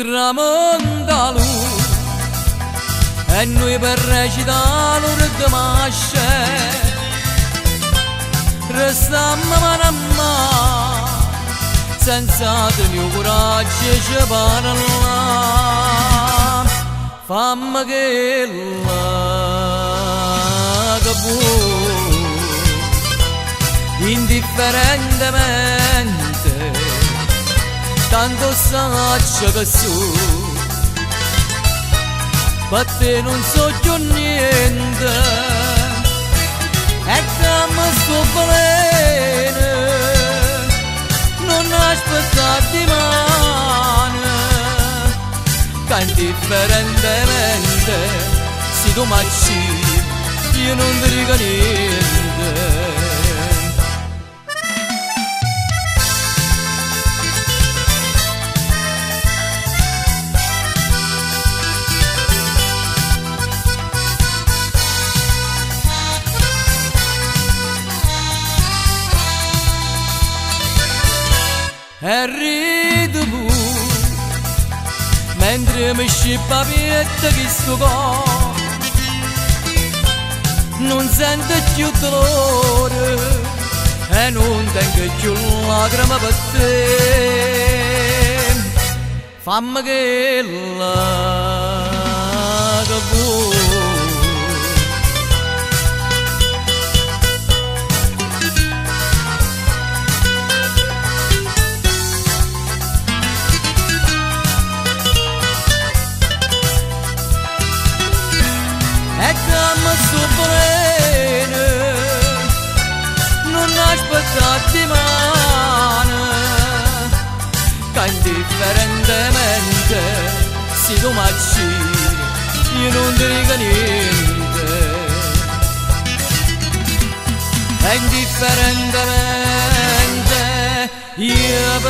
tramonta lui e noi per recitare ridmasce restammo mano a mano senza tenere coraggio ci parla fammi che vuoi indifferentemente tanto saccio che su per te non so più niente e dammi sto bene non aspettarti mano che indifferentemente se tu marci io non ti dico niente. E rido pure mentre mi scippa pietta che sto cuore non sento più dolore e non tengo più lacrime per te fammi che vuoi sto bene non aspettarti mano che indifferentemente se tu marci io non ti dico niente e indifferentemente io